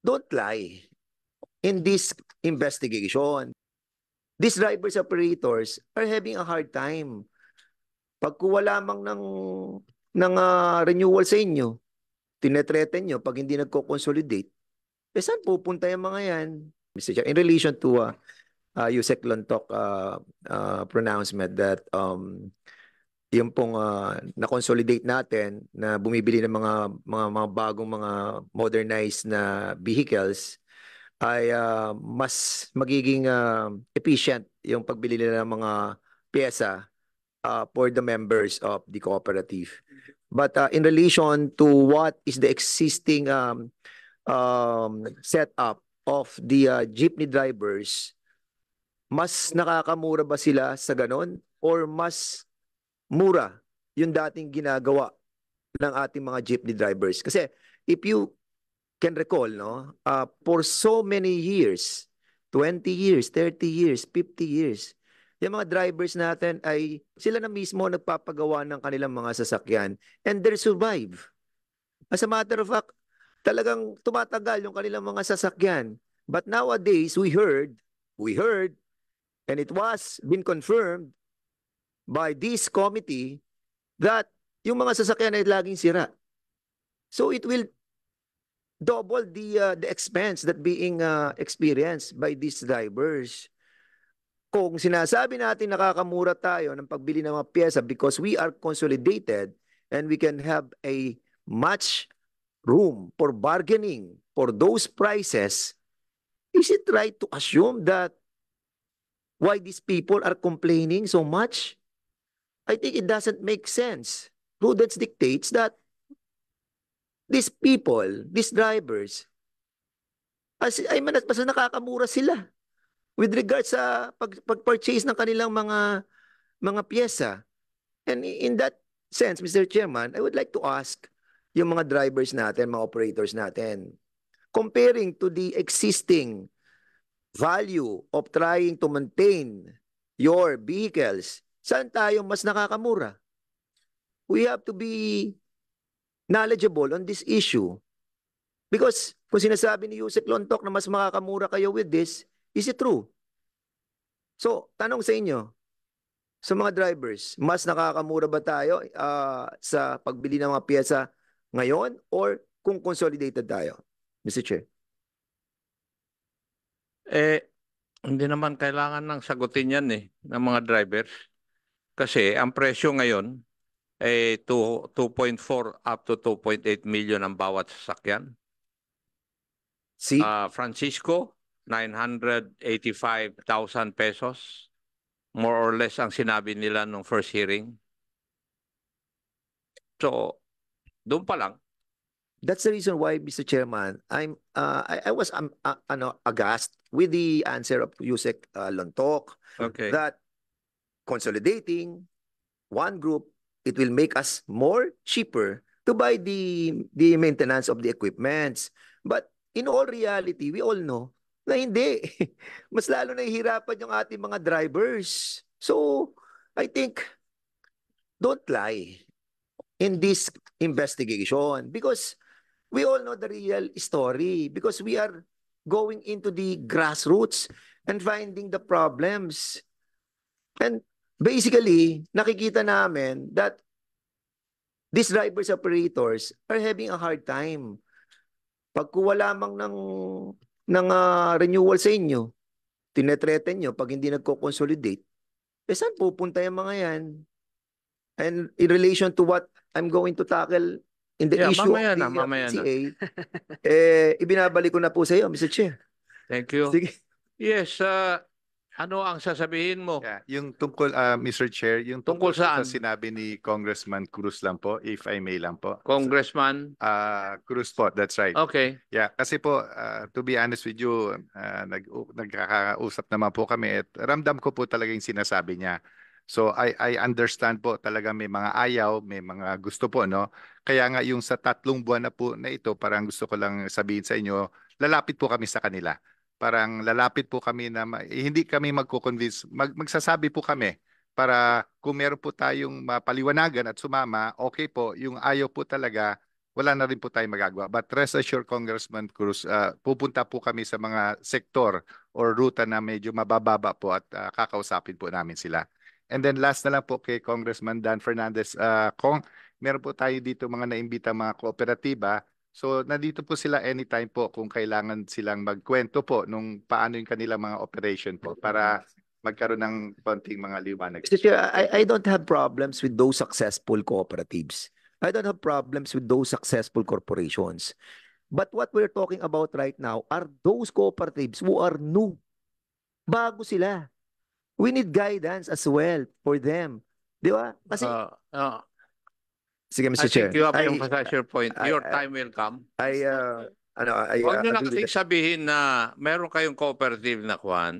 don't lie in this investigation. These drivers operators are having a hard time. Pag kuha lamang ng renewal sa inyo, tinetreten nyo pag hindi nagko-consolidate, saan pupunta yung mga yan? Mr. Chair, in relation to Yusek Lontok pronouncement that yung pong na-consolidate natin na bumibili ng mga bagong mga modernized na vehicles ay mas magiging efficient yung pagbili nila ng mga pyesa for the members of the cooperative. But in relation to what is the existing setup of the jeepney drivers, mas nakakamura ba sila sa ganon or mas mura yung dating ginagawa ng ating mga jeepney drivers? Kasi if you can recall, no, for so many years, 20 years, 30 years, 50 years, yung mga drivers natin ay sila na mismo nagpapagawa ng kanilang mga sasakyan and they survive. As a matter of fact, talagang tumatagal yung kanilang mga sasakyan. But nowadays, we heard, and it was been confirmed by this committee that yung mga sasakyan ay laging sira. So it will double the expense that being experienced by these drivers. Kung sinasabi natin nakakamura tayo ng pagbili ng mga pyesa because we are consolidated and we can have a much room for bargaining for those prices, is it right to assume that why these people are complaining so much? I think it doesn't make sense. Prudence dictates that these people, these drivers, ay mas nakakamura sila with regards sa pag-purchase ng kanilang mga pyesa. And in that sense, Mr. Chairman, I would like to ask yung mga drivers natin, mga operators natin, comparing to the existing value of trying to maintain your vehicles, saan tayo mas nakakamura? We have to be knowledgeable on this issue. Because kung sinasabi ni Yusek Lontok na mas makakamura kayo with this, is it true? So, tanong sa inyo, sa mga drivers, mas nakakamura ba tayo sa pagbili ng mga pyesa ngayon or kung consolidated tayo? Mr. Chair. Hindi naman kailangan ng sagutin yan ng mga drivers. Kasi ang presyo ngayon ay 2.4 up to 2.8 million ang bawat sasakyan. See? Francisco, 985,000 pesos. More or less ang sinabi nila nung first hearing. So, doon pa lang. That's the reason why, Mr. Chairman, I was aghast with the answer of Yusek Lontok that consolidating one group, it will make us more cheaper to buy the maintenance of the equipments. But in all reality, we all know na hindi. Mas lalo nahihirapan yung ating mga drivers. So, I think, don't lie in this investigation because we all know the real story because we are going into the grassroots and finding the problems. And basically, nakikita namin that these drivers operators are having a hard time. Pag kuha lamang ng renewal sa inyo, tinetreten nyo pag hindi nagko-consolidate, saan pupunta yung mga yan? And in relation to what I'm going to tackle in the issue of the PCA, ibinabalik ko na po sa iyo, Mr. Chair. Thank you. Sige. Yes, ano ang sasabihin mo? Yeah, yung tungkol, Mr. Chair, yung Tungkol saan? sa sinabi ni Congressman Cruz lang po, if I may lang po. Congressman? Cruz po, that's right. Okay. Yeah, kasi po, to be honest with you, nagkakausap naman po kami at ramdam ko po talaga yung sinasabi niya. So I understand po talaga may mga ayaw, may mga gusto po, no? Kaya nga yung sa 3 buwan na po na ito, parang gusto ko lang sabihin sa inyo, lalapit po kami sa kanila. Parang lalapit po kami na hindi kami magko-convince, magsasabi po kami para kung meron po tayong mapaliwanagan at sumama, okay po, yung ayaw po talaga, wala na rin po tayong magagawa. But rest assured, Congressman Cruz, pupunta po kami sa mga sektor or ruta na medyo mabababa po at kakausapin po namin sila. And then last na lang po kay Congressman Dan Fernandez, meron po tayo dito mga naimbita mga kooperatiba. So nandito po sila anytime po kung kailangan silang magkwento po nung paano yung kanilang mga operation po para magkaroon ng konting mga liwanag. Mr. Chair, I don't have problems with those successful cooperatives. I don't have problems with those successful corporations. But what we're talking about right now are those cooperatives who are new. Bago sila. We need guidance as well for them. Di ba? Kasi, sige, I Mr. Chair. think you have emphasized your point. Your I- time will come. I Huwag nyo na agree with kasing sabihin na meron kayong cooperative na kwan.